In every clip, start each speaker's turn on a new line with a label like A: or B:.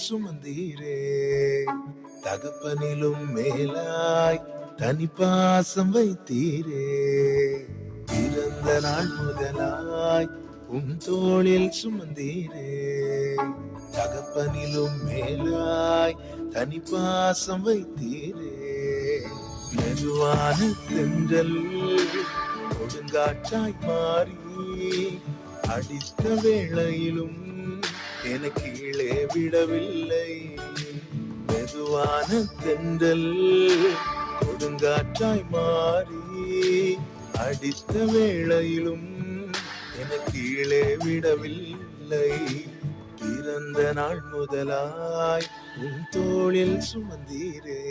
A: சுமந்தீரே. தகப்பனிலும் மேலாய் தனிப்பாசம் வைத்தீரே. பிறந்த நாள் முதலாய் தோளில் சுமந்தீரே. தகப்பனிலும் மேலாய் தனிப்பாசம் வைத்தீரே. மெதுவான தென்றல் கொடுங்காற்றாய் மாறி அடித்த வேளையிலும் என கீழே விடவில்லை. மெதுவான தென்றல் கொடுங்காற்றாய் மாறி அடித்த வேளையிலும் என கீழே விடவில்லை. பிறந்த நாள் முதலாய் தோளில் சுமந்தீரே.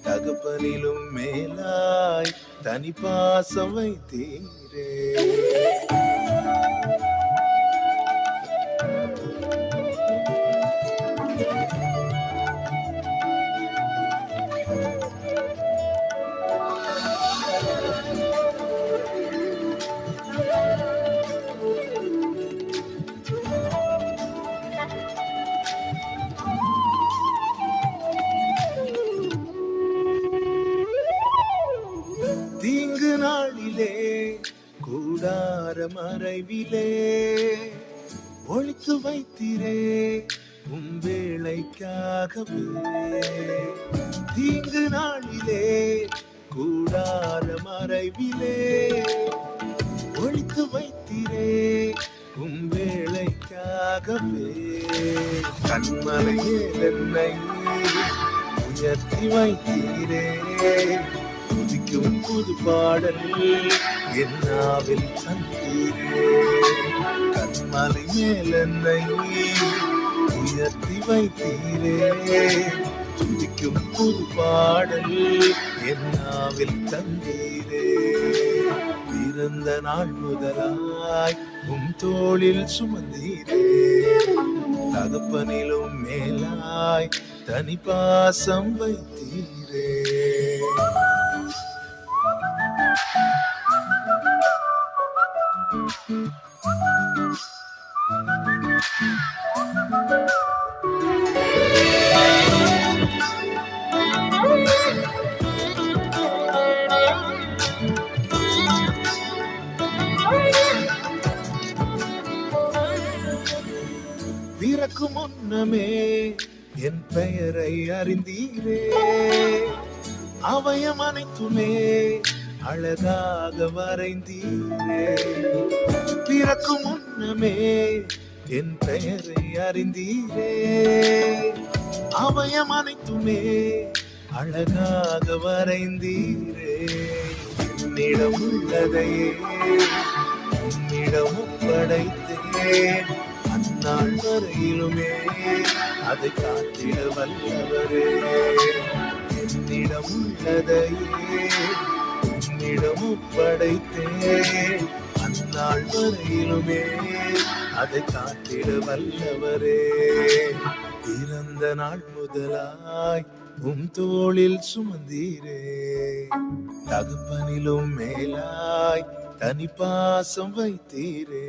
A: தகப்பனிலும் மேலாய் தனிப்பாசம் வைத்தீரே. தீங்கு நாளிலே கூடார மறைவிலே ஒளித்து வைத்திரே வேளைக்காகவே. தீங்கு நாளிலே கூடார மறைவிலே ஒளித்து வைத்திரே வேளைக்காகவே. கண்மலையே என்னை உயர்த்தி வைத்தீரே. துதிக்கும் புது பாடல் என்னாவில் தந்தீரே. கண்மலை மேல் என்னை உயர்த்தி வைத்தீரே. துதிக்கும் புது பாடல் என்னாவில் தந்தீரே. பிறந்த நாள் முதலாய் தோளில் சுமந்தீரே. தகப்பனிலும் மேலாய் தனிப்பாசம் வைத்தீரே. பிறக்கும் முன்னமே என் பெயரை அறிந்தீரே. அவயம் அனைத்துமே அழகாக வரைந்தீரே. பிறக்கும் முன்னமே என் பெயரை அறிந்தீரே. அவயம் அனைத்துமே அழகாக வரைந்தீரே. என்னிடம் உள்ளதையே உன்னிடம் படைத்தேன். அந்நாள் வரையிலுமே அதை காத்திட வல்லவரே. என்னிடம் உள்ளதையே உன்னிடம் படைத்தேன். அந்நாள் வரையிலுமே அதை காத்திட வல்லவரே. பிறந்த நாள் முதலாய் தோளில் சுமந்தீரே. தகப்பனிலும் மேலாய் தனிப்பாசம் வைத்தீரே.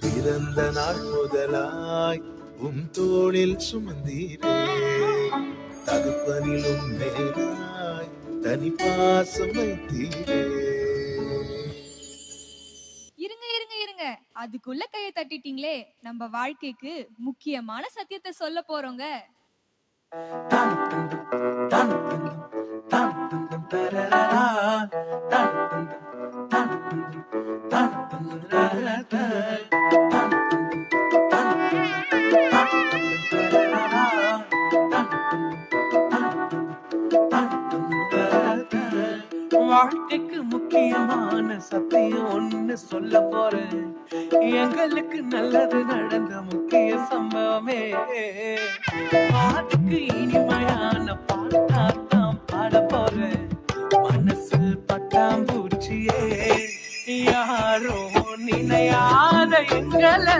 A: பிறந்த நாள் முதலாய் தோளில் சுமந்தீரே. தகப்பனிலும் மேலாய் தனிப்பாசம் வைத்தீரே.
B: இருங்க இருங்க இருங்க, அதுக்குள்ள கையை தட்டிட்டீங்களே. நம்ம வாழ்க்கைக்கு முக்கியமான சத்தியத்தை சொல்ல போறோங்க.
C: வாழ்க்கைக்கு முக்கியமான சத்தியம் ஒண்ணு சொல்ல போறேன். எங்களுக்கு நல்லது நடந்த முக்கிய சம்பவமே. பாட்டுக்கு இனிமையான பாட்டாத்தான் பாட போறேன். மனசு பட்டாம்பூச்சியே யாரோ நினையாத எங்களை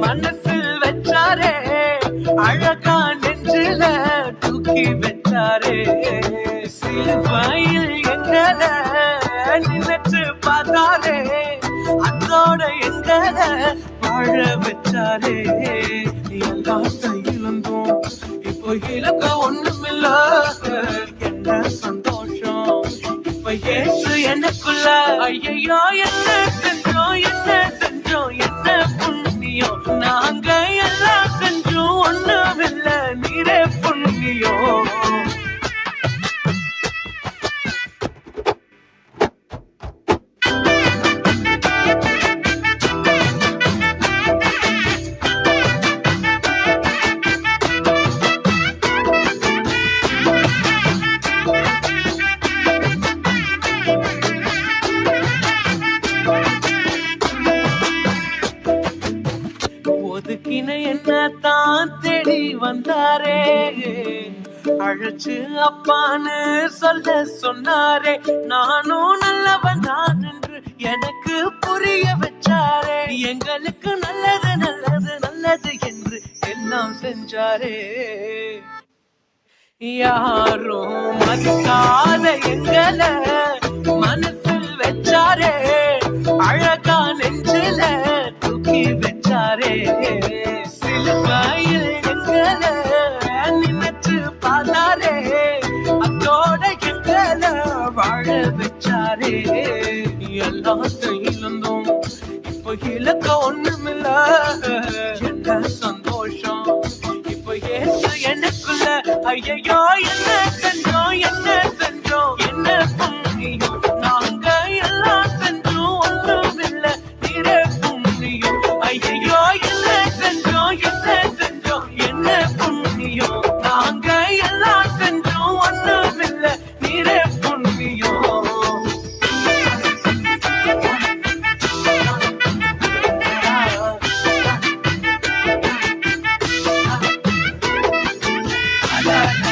C: மனசில் வச்சாரே. அழகா நெஞ்சில தூக்கி வச்சாரே. சிலுவையில் எங்களை நினைச்சு பார்த்தாரே. அதோட எங்களை வாழ வச்சாரே. எல்லா எல்லாத்தை இழந்தோம் இப்போ இலக்க ஒண்ணுமில்ல என்ன சந்தோஷம் இப்ப ஏசு எனக்குள்ள ஐயோ என்ன செஞ்சோம் என்ன புண்ணியம் நாங்க எல்லாம் செஞ்சோம் ஒண்ணுமில்ல நீரே புண்ணியம் ஒதுக்கின என்ன தான் தேடி வந்தாரே அழைச்சு அப்பான்னு சொல்ல சொன்னாரே நானும் நல்லவன் தான் என்று எனக்கு புரிய வச்சாரே எங்களுக்கு நல்லது நல்லது நல்லது என்று எல்லாம் செஞ்சாரே யாரும் மதிக்காத எங்களை மனசில் வச்சாரே அழகா நெஞ்சில தூக்கி வச்சாரே சிலுவையில் எங்களை நினைச்சு பார்த்தாரே அதோட எங்களை வாழ வச்சாரே எல்லாத்தையும் இழந்தோம் இப்போ இலக்க ஒண்ணுமில்ல என்ன சந்தோஷம் இப்போ ஏசு எனக்குள்ள ஐயோ என்ன செஞ்சோம் என்ன புண்ணியம் நாங்க எல்லாம் செஞ்சோம் ஒண்ணுமில்ல நீரே புண்ணியம் ஐயோ என்ன செஞ்சோம் என்ன புண்ணியம் நாங்க எல்லாம் செஞ்சோம் ஒண்ணுமில்ல நீரே புண்ணியம் la